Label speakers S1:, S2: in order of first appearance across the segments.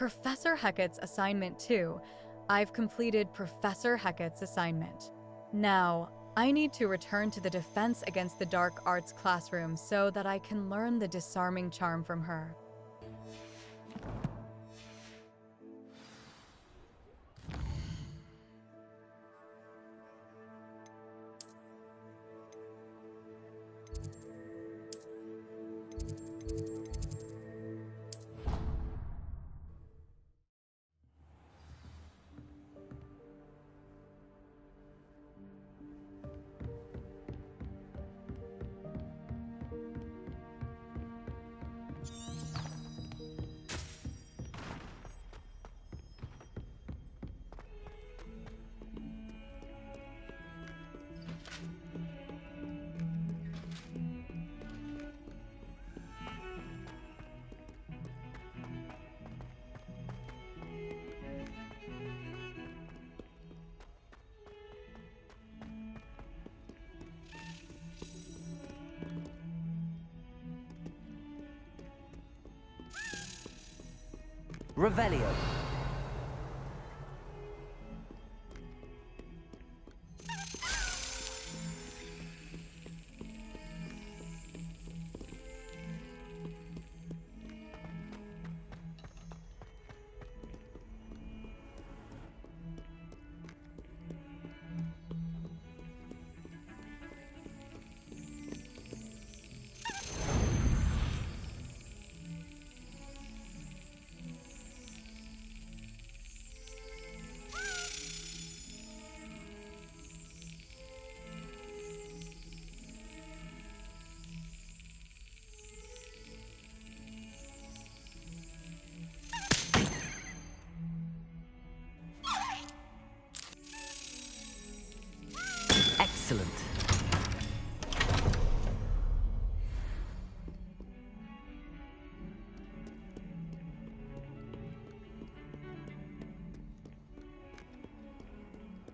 S1: Professor Hecat's assignment 2. I've completed Professor Hecat's assignment. Now, I need to return to the Defense Against the Dark Arts classroom so that I can learn the disarming charm from her.
S2: Revelio. Excellent.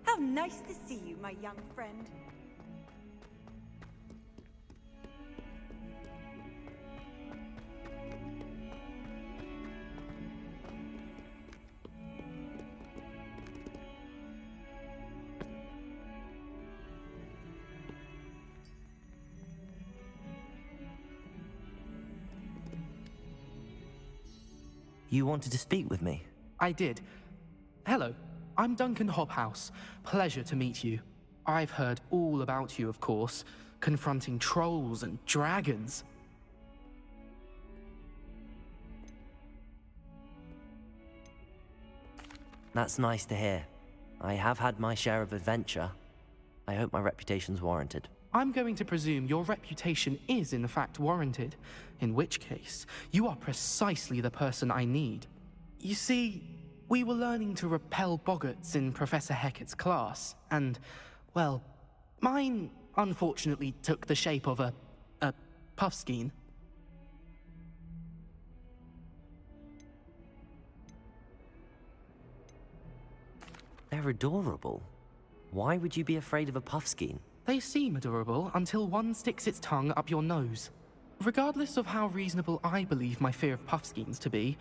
S3: How nice to see you, my young friend.
S2: You wanted to speak with me?
S4: I did. Hello, I'm Duncan Hobhouse. Pleasure to meet you. I've heard all about you, of course, confronting trolls and dragons.
S2: That's nice to hear. I have had my share of adventure. I hope my reputation's warranted.
S4: I'm going to presume your reputation is in fact warranted, in which case, you are precisely the person I need. You see, we were learning to repel boggarts in Professor Hecat's class, and, well, mine unfortunately took the shape of a puffskein.
S2: They're adorable. Why would you be afraid of a puffskein?
S4: They seem adorable until one sticks its tongue up your nose. Regardless of how reasonable I believe my fear of puffskeins to be,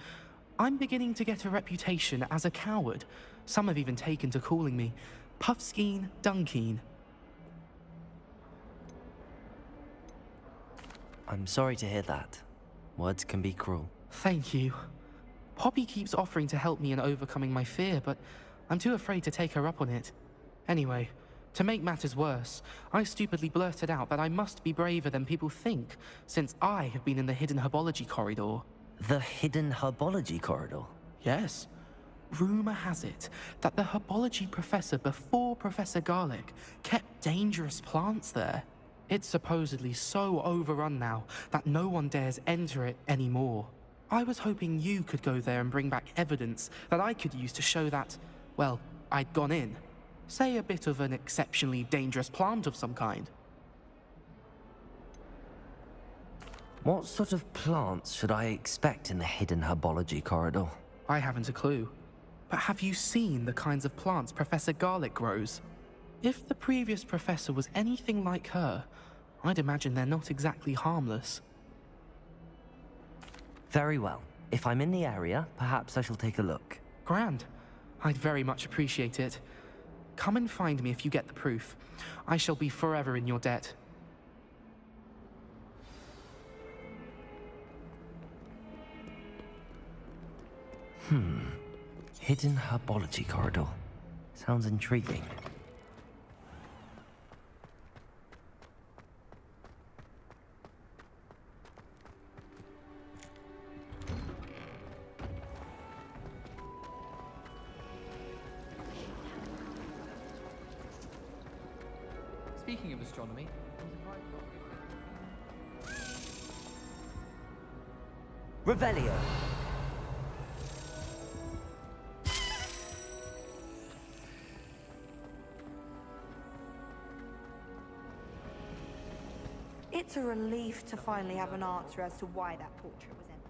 S4: I'm beginning to get a reputation as a coward. Some have even taken to calling me Puffskein Dunkeen.
S2: I'm sorry to hear that. Words can be cruel.
S4: Thank you. Poppy keeps offering to help me in overcoming my fear, but I'm too afraid to take her up on it. Anyway, to make matters worse, I stupidly blurted out that I must be braver than people think, since I have been in the hidden herbology corridor.
S2: The hidden herbology corridor?
S4: Yes. Rumor has it that the herbology professor before Professor Garlic kept dangerous plants there. It's supposedly so overrun now that no one dares enter it anymore. I was hoping you could go there and bring back evidence that I could use to show that, well, I'd gone in. Say a bit of an exceptionally dangerous plant of some kind.
S2: What sort of plants should I expect in the hidden herbology corridor?
S4: I haven't a clue. But have you seen the kinds of plants Professor Garlick grows? If the previous professor was anything like her, I'd imagine they're not exactly harmless.
S2: Very well. If I'm in the area, perhaps I shall take a look.
S4: Grand. I'd very much appreciate it. Come and find me if you get the proof. I shall be forever in your debt.
S2: Hidden herbology corridor. Sounds intriguing.
S5: Speaking of astronomy,
S2: Revelio.
S3: It's a relief to finally have an answer as to why that portrait was empty.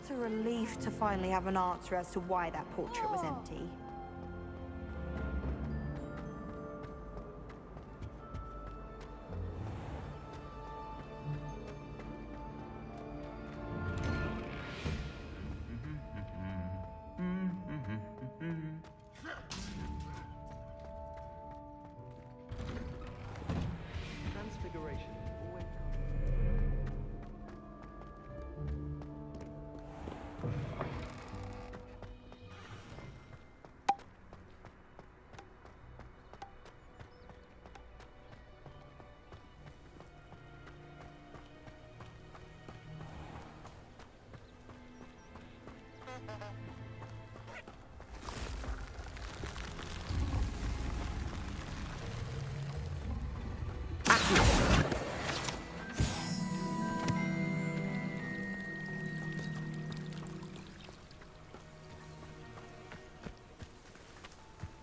S3: It's a relief to finally have an answer as to why that portrait was empty.
S5: transfiguration always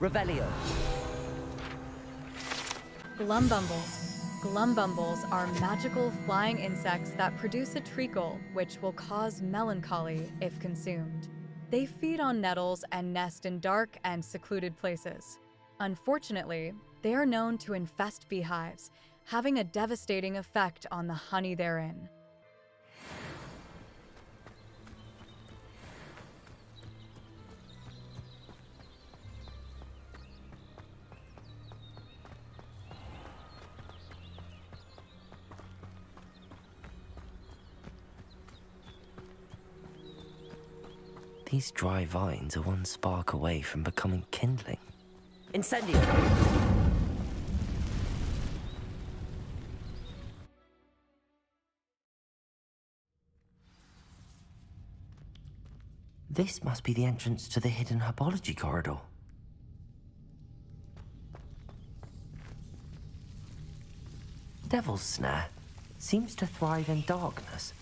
S2: Revelio.
S1: Glumbumbles. Glumbumbles are magical flying insects that produce a treacle which will cause melancholy if consumed. They feed on nettles and nest in dark and secluded places. Unfortunately, they are known to infest beehives, having a devastating effect on the honey therein.
S2: These dry vines are one spark away from becoming kindling. Incendio! This must be the entrance to the hidden herbology corridor. Devil's Snare seems to thrive in darkness.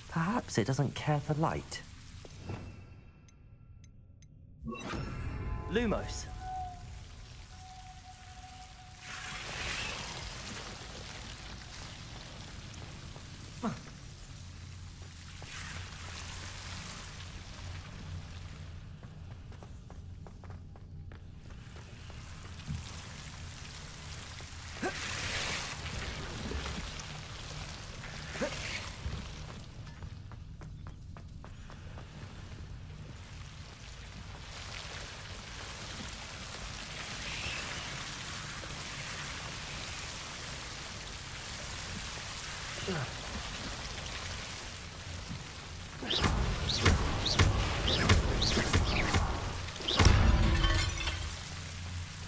S2: Perhaps it doesn't care for light. Lumos.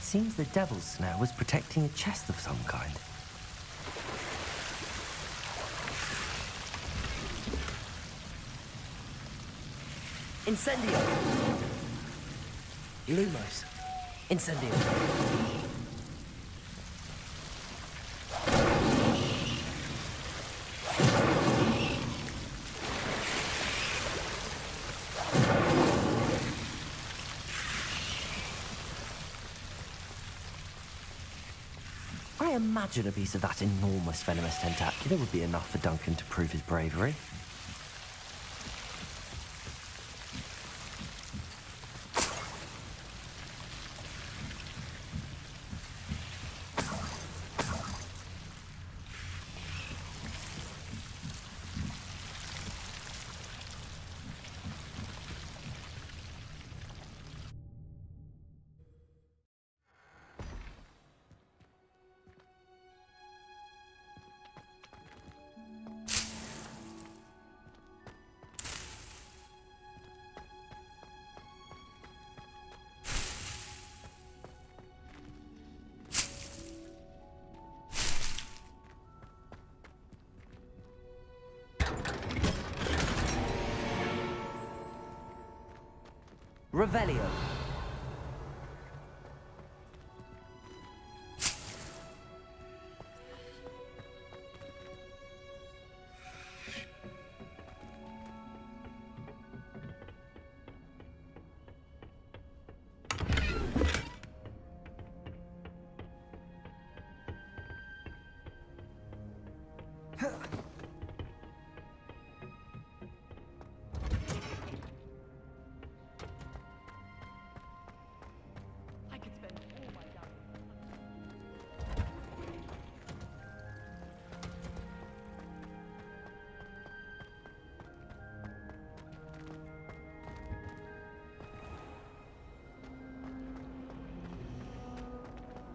S2: Seems the devil's snare was protecting a chest of some kind. Incendio! Lumos. Incendio. I imagine a piece of that enormous venomous tentacular would be enough for Duncan to prove his bravery. Revelio.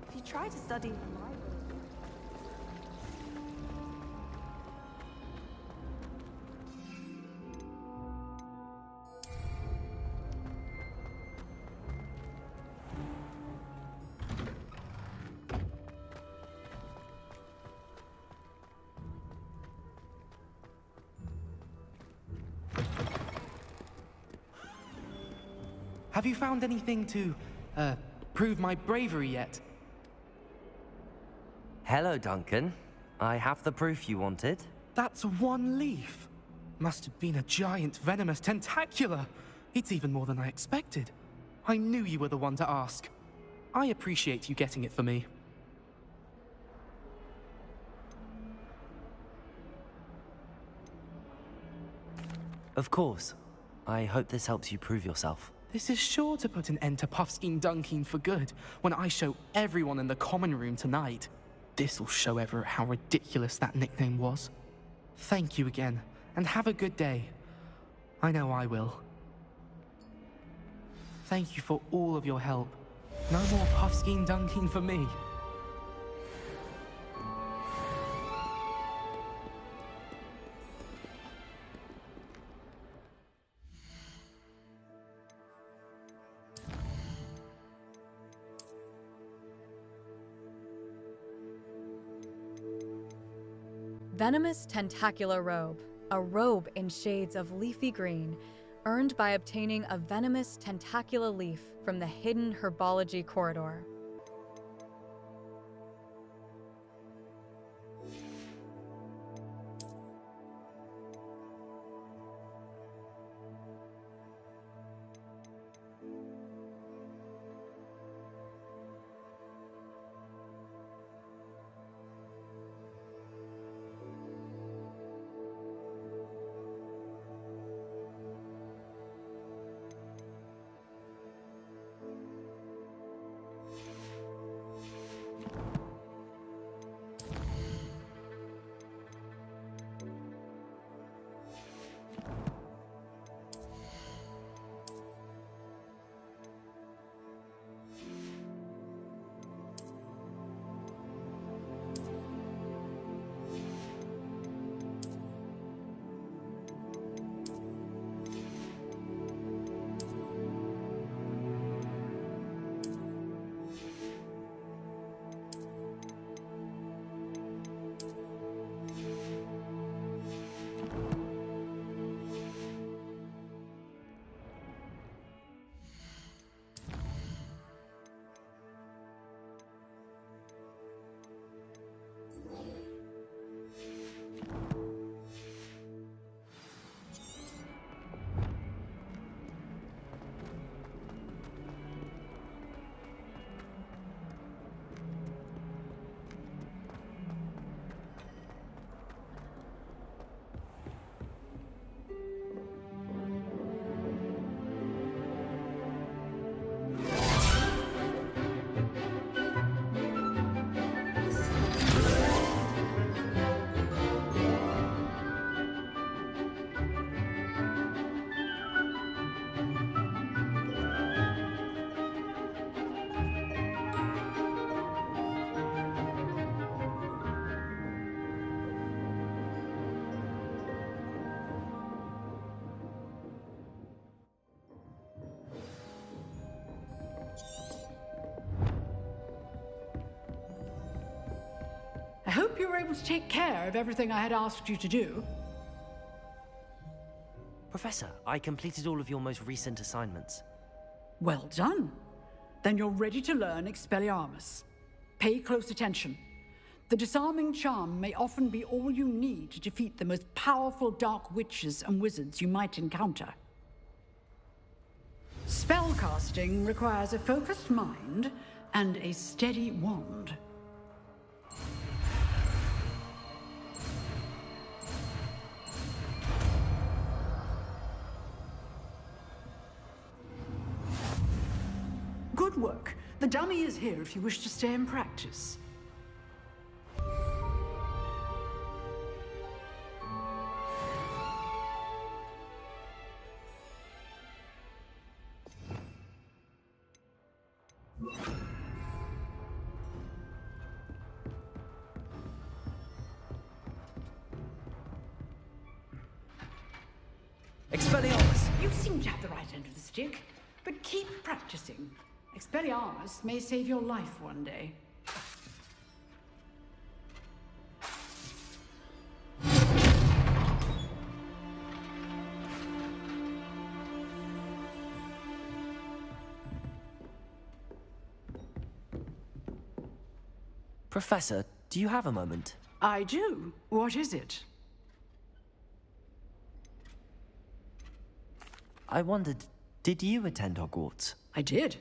S3: If you try to study in the library...
S4: Have you found anything to, prove my bravery yet?
S2: Hello, Duncan. I have the proof you wanted.
S4: That's one leaf. Must have been a giant venomous tentacula. It's even more than I expected. I knew you were the one to ask. I appreciate you getting it for me.
S2: Of course. I hope this helps you prove yourself.
S4: This is sure to put an end to Puffskein Dunkin for good when I show everyone in the common room tonight. This'll show Everett how ridiculous that nickname was. Thank you again, and have a good day. I know I will. Thank you for all of your help. No more Puffskein Dunkin for me.
S1: Venomous Tentacular Robe, a robe in shades of leafy green, earned by obtaining a venomous tentacula leaf from the hidden herbology corridor.
S6: hope you were able to take care of everything I had asked you to do.
S2: Professor, I completed all of your most recent assignments.
S6: Well done. Then you're ready to learn Expelliarmus. Pay close attention. The disarming charm may often be all you need to defeat the most powerful dark witches and wizards you might encounter. Spellcasting requires a focused mind and a steady wand. Good work. The dummy is here if you wish to stay and practice.
S2: Expelliarmus!
S6: You seem to have the right end of the stick, but keep practicing. Expelliarmus may save your life one day.
S2: Professor, do you have a moment?
S6: I do. What is it?
S2: I wondered, did you attend Hogwarts?
S6: I did.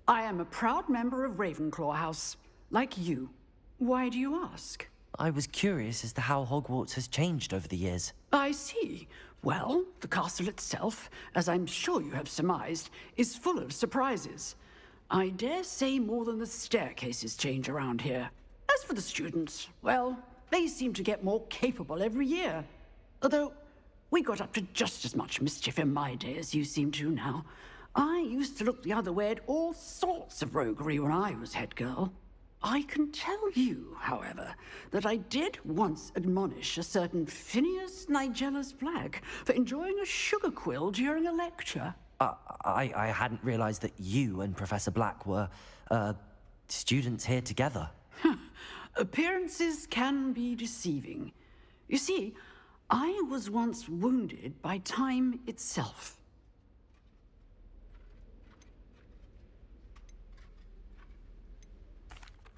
S6: I am a proud member of Ravenclaw House, like you. Why do you ask?
S2: I was curious as to how Hogwarts has changed over the years.
S6: I see. Well, the castle itself, as I'm sure you have surmised, is full of surprises. I dare say more than the staircases change around here. As for the students, well, they seem to get more capable every year. Although, we got up to just as much mischief in my day as you seem to now. I used to look the other way at all sorts of roguery when I was head girl. I can tell you, however, that I did once admonish a certain Phineas Nigellus Black for enjoying a sugar quill during a lecture.
S2: I hadn't realized that you and Professor Black were, students here together.
S6: Appearances can be deceiving. You see, I was once wounded by time itself.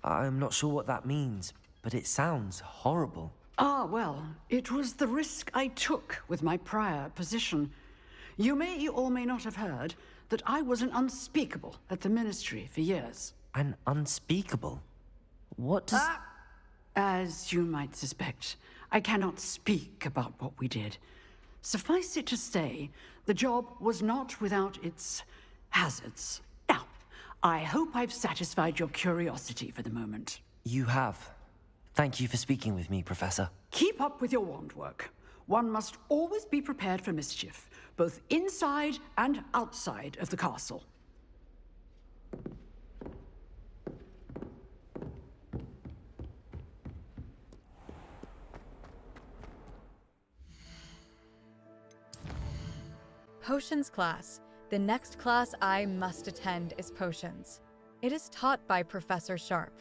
S2: I'm not sure what that means, but it sounds horrible.
S6: Ah, well, it was the risk I took with my prior position. You may or may not have heard that I was an unspeakable at the Ministry for years.
S2: An unspeakable? What does...
S6: As you might suspect, I cannot speak about what we did. Suffice it to say, the job was not without its hazards. Now, I hope I've satisfied your curiosity for the moment.
S2: You have. Thank you for speaking with me, Professor.
S6: Keep up with your wand work. One must always be prepared for mischief, both inside and outside of the castle.
S1: Potions class. The next class I must attend is Potions. It is taught by Professor Sharp.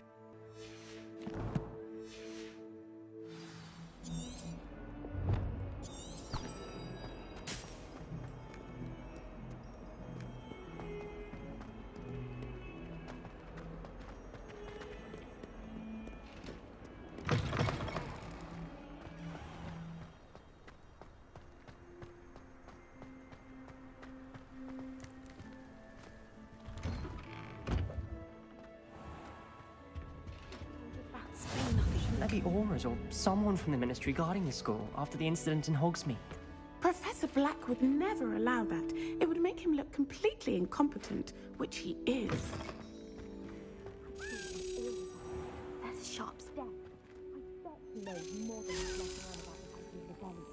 S7: Shouldn't there be aurors or someone from the Ministry guarding the school after the incident in Hogsmeade?
S8: Professor Black would never allow that. It would make him look completely incompetent, which he is.
S9: There's a sharp step. I bet he knows more than he's messing around about the company's events.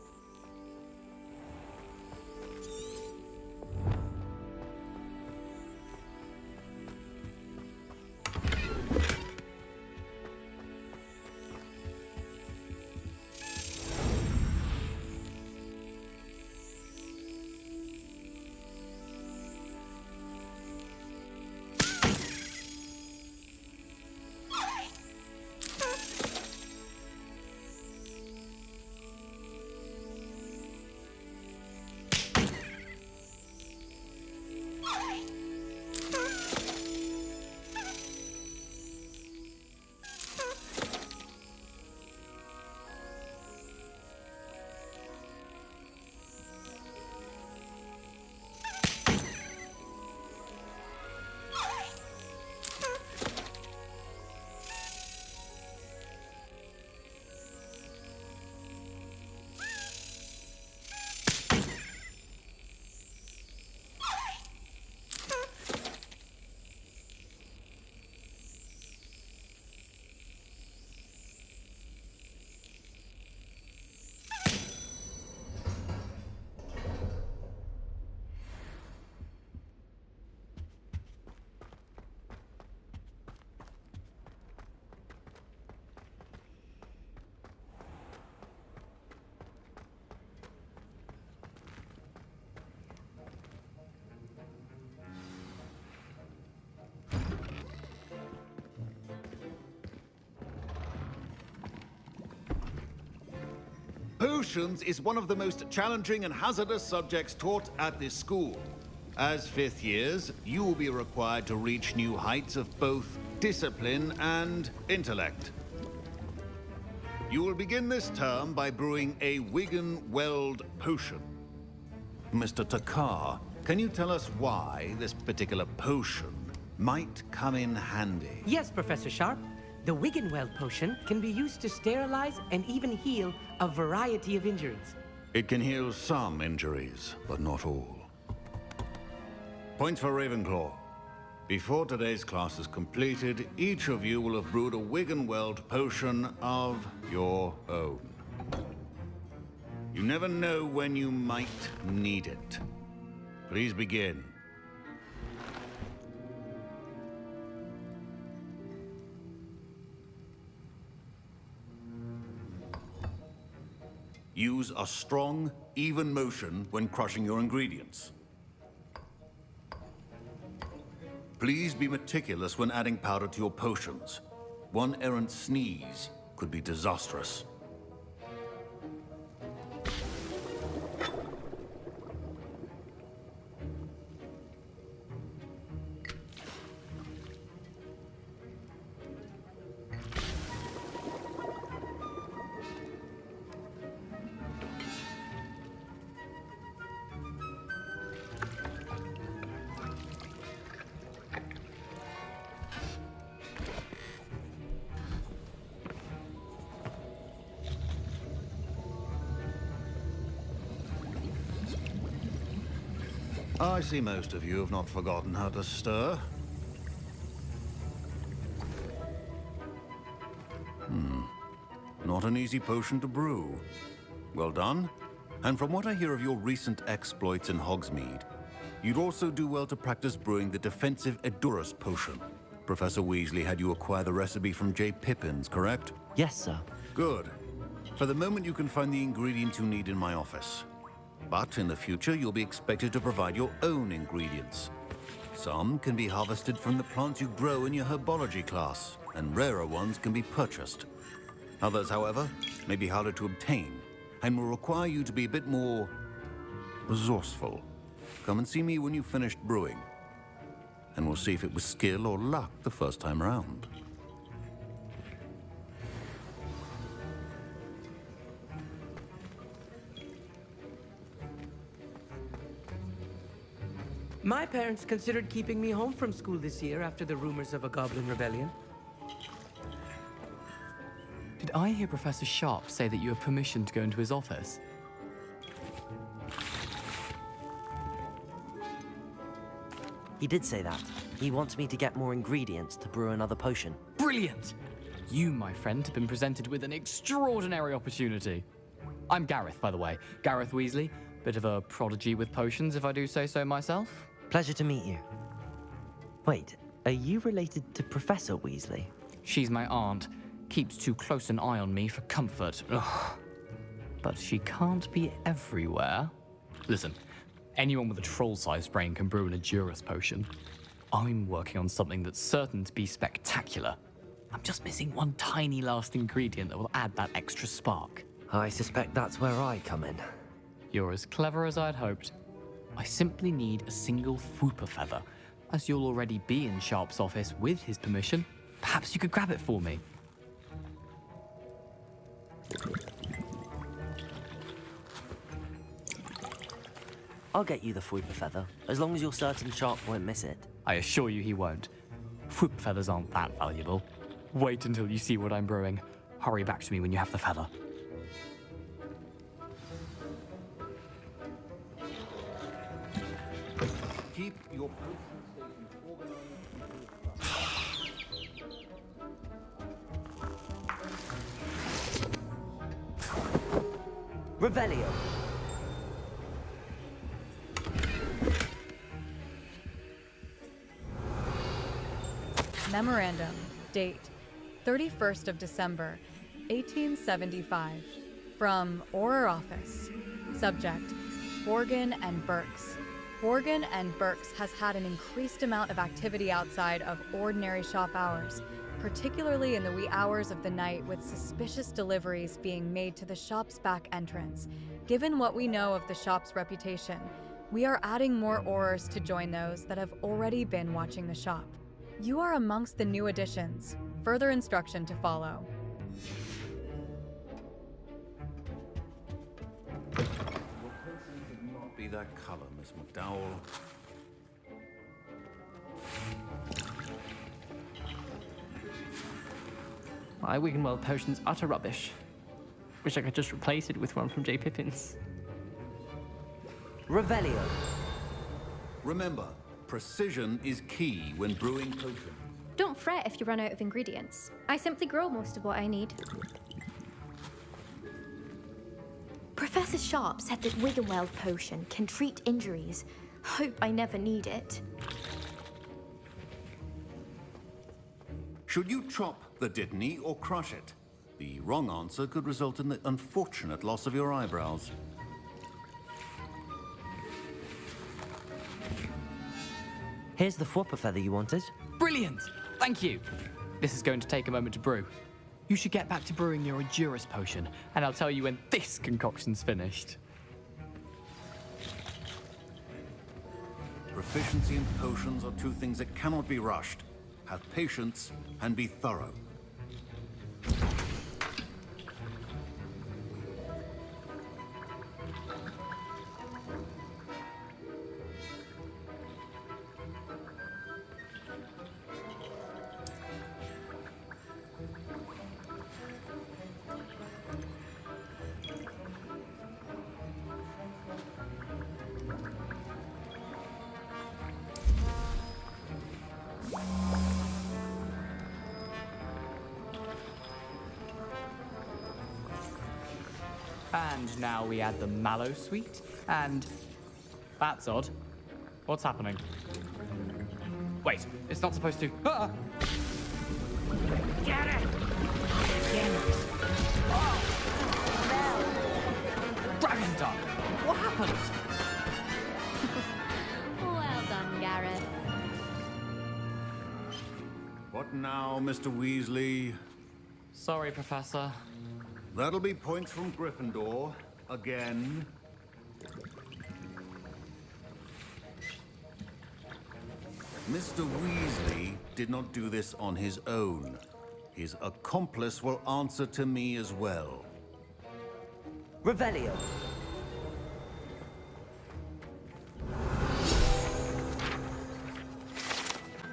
S10: Potions is one of the most challenging and hazardous subjects taught at this school. As fifth years, you will be required to reach new heights of both discipline and intellect. You will begin this term by brewing a Wiggenweld potion. Mr. Takar, can you tell us why this particular potion might come in handy?
S11: Yes, Professor Sharp. The Wiggenweld potion can be used to sterilize and even heal a variety of injuries.
S10: It can heal some injuries, but not all. Points for Ravenclaw. Before today's class is completed, each of you will have brewed a Wiggenweld potion of your own. You never know when you might need it. Please begin. Use a strong, even motion when crushing your ingredients. Please be meticulous when adding powder to your potions. One errant sneeze could be disastrous. I see most of you have not forgotten how to stir. Not an easy potion to brew. Well done. And from what I hear of your recent exploits in Hogsmeade, you'd also do well to practice brewing the defensive Edurus potion. Professor Weasley had you acquire the recipe from J. Pippins, correct?
S2: Yes, sir.
S10: Good. For the moment, you can find the ingredients you need in my office. But in the future, you'll be expected to provide your own ingredients. Some can be harvested from the plants you grow in your herbology class, and rarer ones can be purchased. Others, however, may be harder to obtain, and will require you to be a bit more resourceful. Come and see me when you've finished brewing, and we'll see if it was skill or luck the first time around.
S11: My parents considered keeping me home from school this year after the rumors of a goblin rebellion.
S12: Did I hear Professor Sharp say that you have permission to go into his office?
S2: He did say that. He wants me to get more ingredients to brew another potion.
S12: Brilliant! You, my friend, have been presented with an extraordinary opportunity. I'm Gareth, by the way. Gareth Weasley. Bit of a prodigy with potions, if I do say so myself.
S2: Pleasure to meet you. Wait, are you related to Professor Weasley?
S12: She's my aunt. Keeps too close an eye on me for comfort. Ugh. But she can't be everywhere. Listen, anyone with a troll-sized brain can brew an Edurus potion. I'm working on something that's certain to be spectacular. I'm just missing one tiny last ingredient that will add that extra spark.
S2: I suspect that's where I come in.
S12: You're as clever as I'd hoped. I simply need a single Fwooper feather. As you'll already be in Sharp's office with his permission, perhaps you could grab it for me.
S2: I'll get you the Fwooper feather, as long as you're certain Sharp won't miss it.
S12: I assure you he won't. Fwooper feathers aren't that valuable. Wait until you see what I'm brewing. Hurry back to me when you have the feather.
S10: Keep your potion stations organized.
S2: Revelio.
S1: Memorandum. Date 31st of December, 1875. From Auror Office. Subject, Borgin and Burks. Borgin and Burks has had an increased amount of activity outside of ordinary shop hours, particularly in the wee hours of the night with suspicious deliveries being made to the shop's back entrance. Given what we know of the shop's reputation, we are adding more aurors to join those that have already been watching the shop. You are amongst the new additions. Further instruction to follow.
S10: Not be that color, Miss McDowell.
S7: My Wiggenweld potion's utter rubbish. Wish I could just replace it with one from J. Pippin's.
S2: Revelio.
S10: Remember, precision is key when brewing potions.
S9: Don't fret if you run out of ingredients. I simply grow most of what I need. Professor Sharp said that Wiggenweld potion can treat injuries. Hope I never need it.
S10: Should you chop the Dittany or crush it? The wrong answer could result in the unfortunate loss of your eyebrows.
S2: Here's the Fwopper feather you wanted.
S12: Brilliant! Thank you! This is going to take a moment to brew. You should get back to brewing your Endurus potion, and I'll tell you when this concoction's finished.
S10: Proficiency in potions are two things that cannot be rushed. Have patience and be thorough.
S12: And now we add the mallow sweet, and... That's odd. What's happening? Wait, it's not supposed to... Ah!
S11: Get it!
S12: Dragon Duck! What happened?
S9: Well done, Gareth.
S10: What now, Mr. Weasley?
S12: Sorry, Professor.
S10: That'll be points from Gryffindor. Again. Mr. Weasley did not do this on his own. His accomplice will answer to me as well.
S2: Revelio.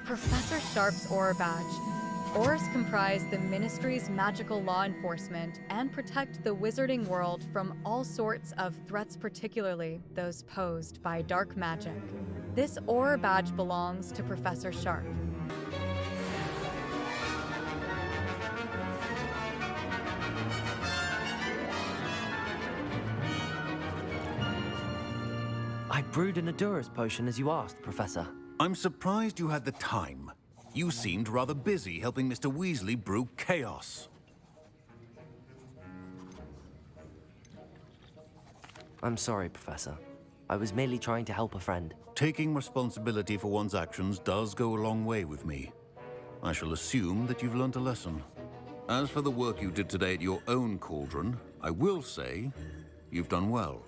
S1: Professor Sharp's Auror Badge. Aurors comprise the Ministry's magical law enforcement and protect the wizarding world from all sorts of threats, particularly those posed by dark magic. This Auror Badge belongs to Professor Sharp.
S2: I brewed an Endurus potion as you asked, Professor.
S10: I'm surprised you had the time. You seemed rather busy helping Mr. Weasley brew chaos.
S2: I'm sorry, Professor. I was merely trying to help a friend.
S10: Taking responsibility for one's actions does go a long way with me. I shall assume that you've learnt a lesson. As for the work you did today at your own cauldron, I will say you've done well.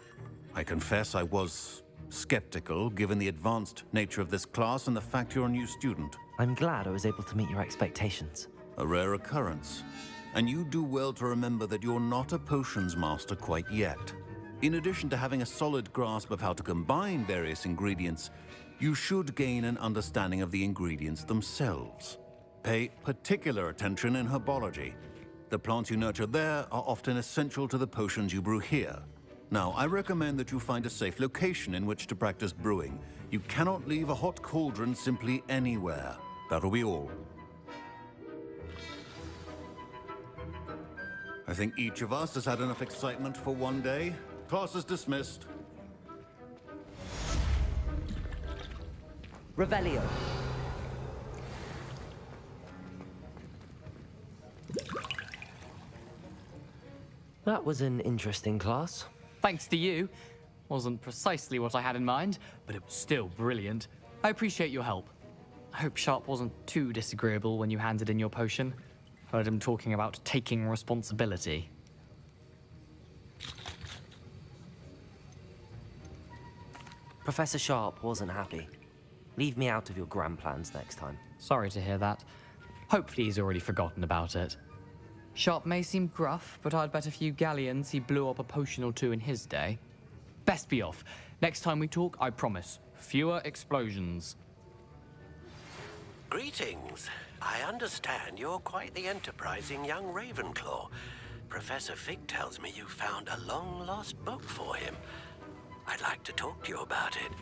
S10: I confess I was skeptical, given the advanced nature of this class and the fact you're a new student.
S2: I'm glad I was able to meet your expectations.
S10: A rare occurrence. And you do well to remember that you're not a potions master quite yet. In addition to having a solid grasp of how to combine various ingredients, you should gain an understanding of the ingredients themselves. Pay particular attention in herbology. The plants you nurture there are often essential to the potions you brew here. Now, I recommend that you find a safe location in which to practice brewing. You cannot leave a hot cauldron simply anywhere. That'll be all. I think each of us has had enough excitement for one day. Class is dismissed.
S2: Revelio. That was an interesting class.
S12: Thanks to you. Wasn't precisely what I had in mind, but it was still brilliant. I appreciate your help. I hope Sharp wasn't too disagreeable when you handed in your potion. Heard him talking about taking responsibility.
S2: Professor Sharp wasn't happy. Leave me out of your grand plans next time.
S12: Sorry to hear that. Hopefully he's already forgotten about it. Sharp may seem gruff, but I'd bet a few galleons he blew up a potion or two in his day. Best be off. Next time we talk, I promise, fewer explosions.
S13: Greetings. I understand you're quite the enterprising young Ravenclaw. Professor Fig tells me you found a long-lost book for him. I'd like to talk to you about it.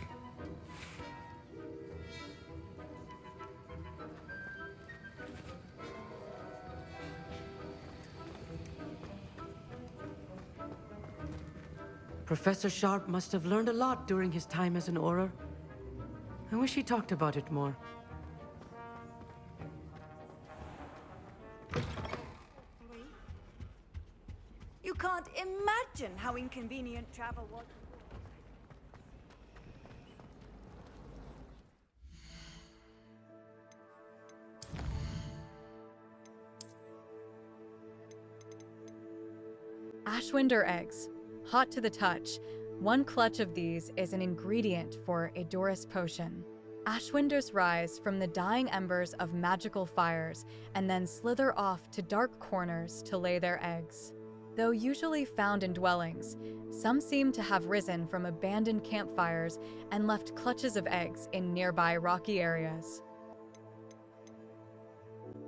S11: Professor Sharp must have learned a lot during his time as an Auror. I wish he talked about it more.
S3: You can't imagine how inconvenient travel was.
S1: Ashwinder eggs. Hot to the touch. One clutch of these is an ingredient for a Doris potion. Ashwinders rise from the dying embers of magical fires and then slither off to dark corners to lay their eggs. Though usually found in dwellings, some seem to have risen from abandoned campfires and left clutches of eggs in nearby rocky areas.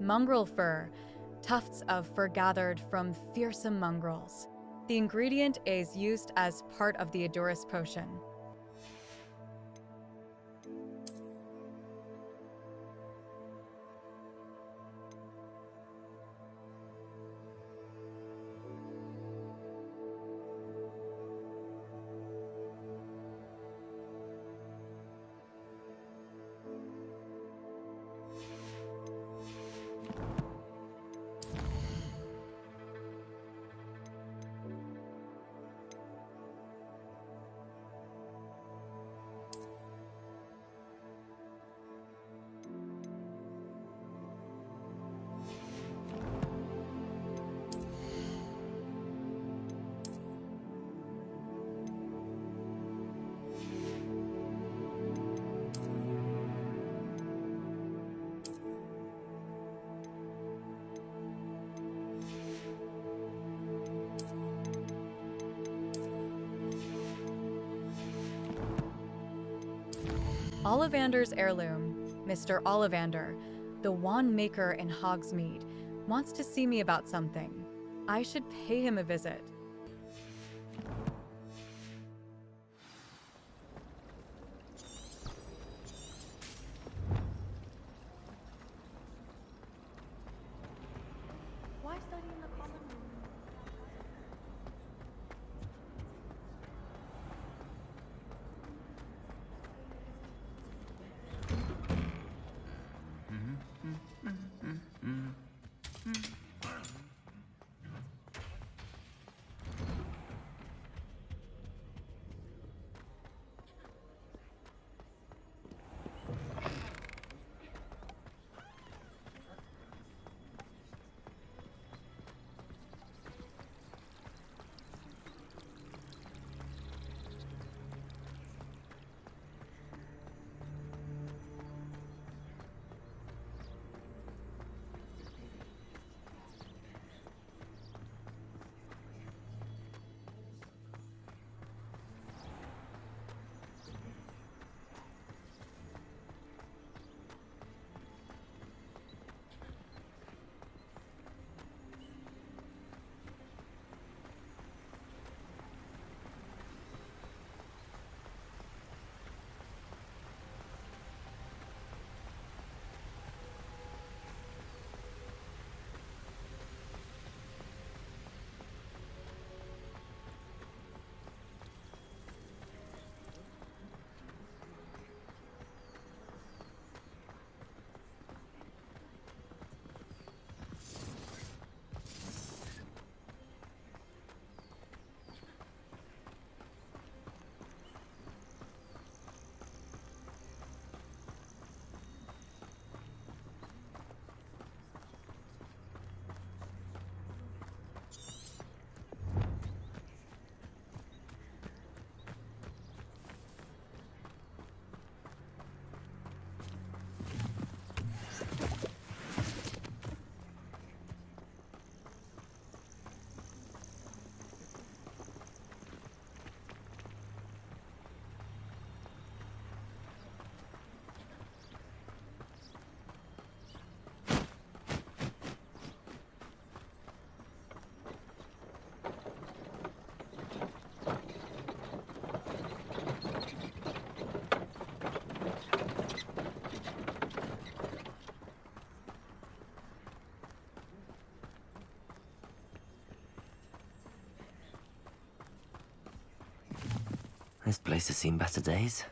S1: Mongrel fur. Tufts of fur gathered from fearsome mongrels. The ingredient is used as part of the Adoris potion. Ollivander's heirloom, Mr. Ollivander, the wand maker in Hogsmeade, wants to see me about something. I should pay him a visit.
S9: Why study in the common room?
S2: This place has seen better days.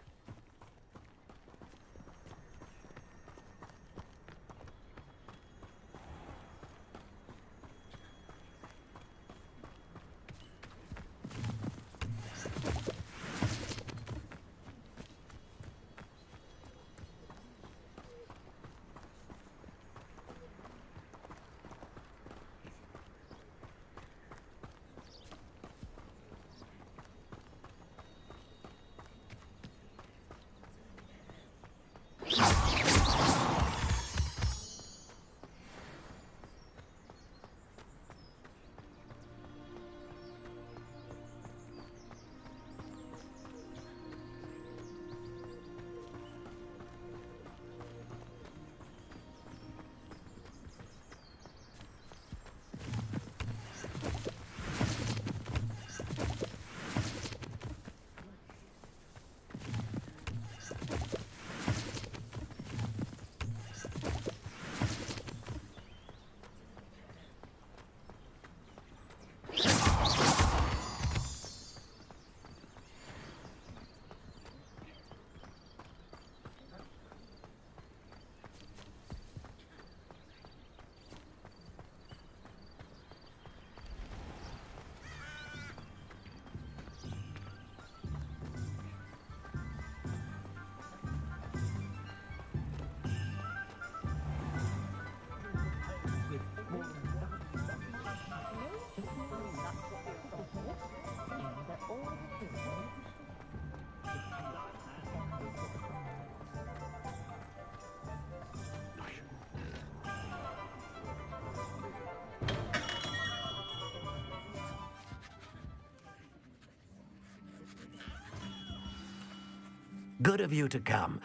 S13: Good of you to come.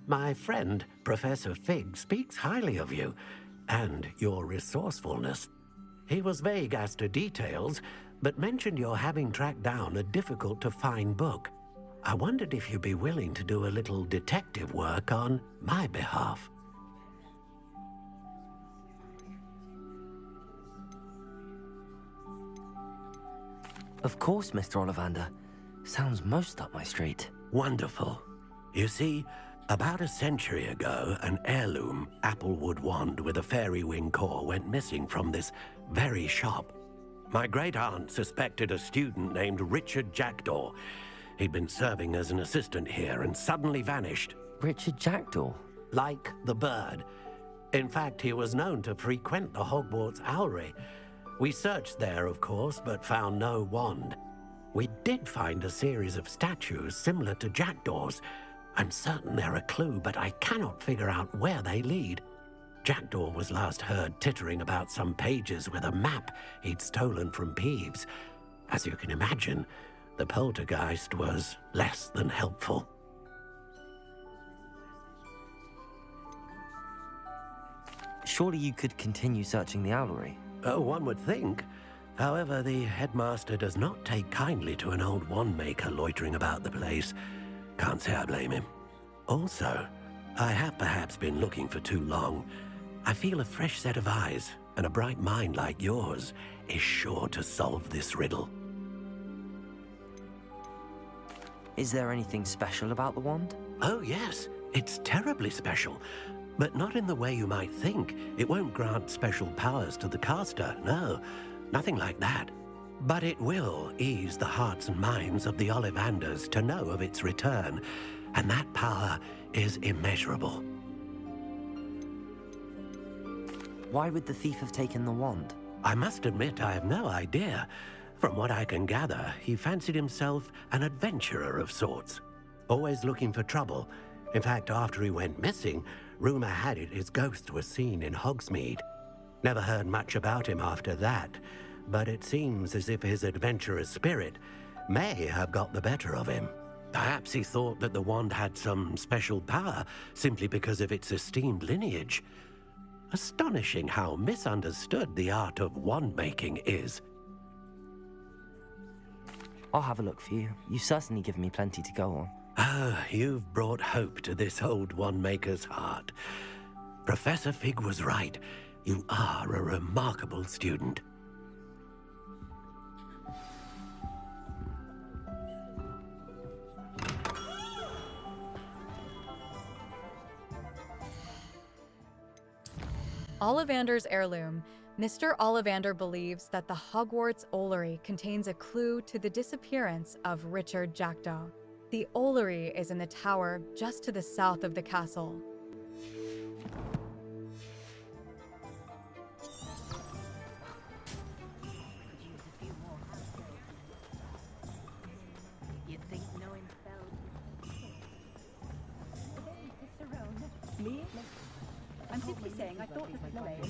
S13: My friend, Professor Fig, speaks highly of you and your resourcefulness. He was vague as to details, but mentioned your having tracked down a difficult-to-find book. I wondered if you'd be willing to do a little detective work on my behalf.
S2: Of course, Mr. Ollivander. Sounds most up my street.
S13: Wonderful. You see, about a century ago, an heirloom applewood wand with a fairy wing core went missing from this very shop. My great-aunt suspected a student named Richard Jackdaw. He'd been serving as an assistant here and suddenly vanished.
S2: Richard Jackdaw?
S13: Like the bird. In fact, he was known to frequent the Hogwarts Owlery. We searched there, of course, but found no wand. We did find a series of statues similar to Jackdaw's. I'm certain they're a clue, but I cannot figure out where they lead. Jackdaw was last heard tittering about some pages with a map he'd stolen from Peeves. As you can imagine, the poltergeist was less than helpful.
S2: Surely you could continue searching the owlery?
S13: Oh, one would think. However, the headmaster does not take kindly to an old wand-maker loitering about the place. Can't say I blame him. Also, I have perhaps been looking for too long. I feel a fresh set of eyes and a bright mind like yours is sure to solve this riddle.
S2: Is there anything special about the wand?
S13: Oh, yes. It's terribly special. But not in the way you might think. It won't grant special powers to the caster, no. Nothing like that. But it will ease the hearts and minds of the Ollivanders to know of its return, and that power is immeasurable.
S2: Why would the thief have taken the wand?
S13: I must admit I have no idea. From what I can gather, he fancied himself an adventurer of sorts, always looking for trouble. In fact, after he went missing, rumor had it his ghost was seen in Hogsmeade. Never heard much about him after that, but it seems as if his adventurous spirit may have got the better of him. Perhaps he thought that the wand had some special power simply because of its esteemed lineage. Astonishing how misunderstood the art of wand-making is.
S2: I'll have a look for you. You've certainly given me plenty to go on.
S13: Ah, you've brought hope to this old wand-maker's heart. Professor Fig was right. You are a remarkable student.
S1: Ollivander's heirloom. Mr. Ollivander believes that the Hogwarts Ollery contains a clue to the disappearance of Richard Jackdaw. The Ollery is in the tower just to the south of the castle.
S9: You'd think knowing spells.
S14: Me? I'm simply saying I thought that the players...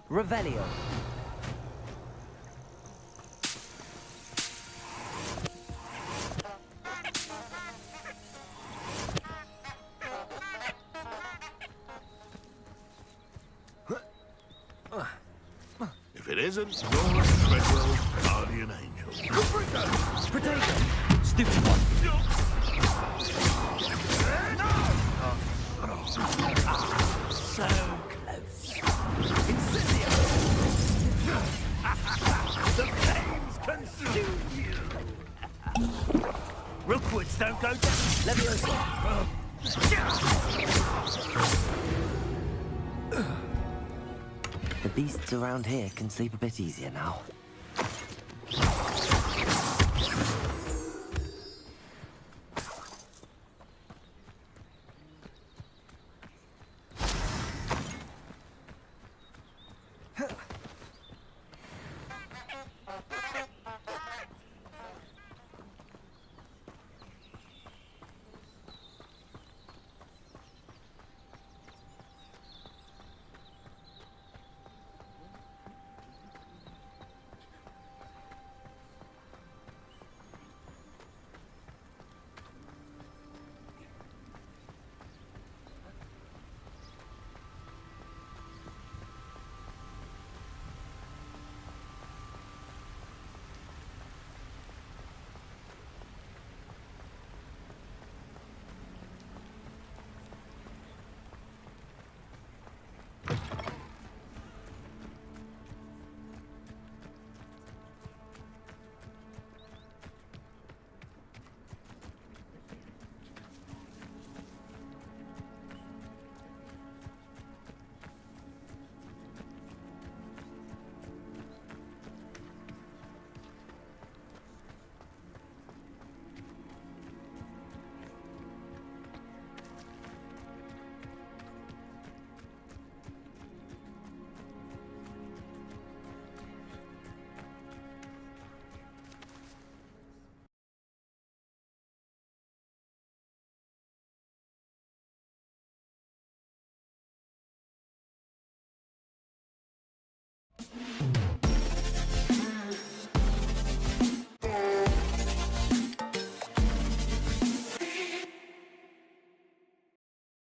S2: Revelio.
S15: If it isn't, you're Treadwell's guardian angel.
S2: Potato! Stupid one!
S15: So close. Incendio! The flames consume you! Rookwoods don't go down.
S2: Leviosa! The beasts around here can sleep a bit easier now.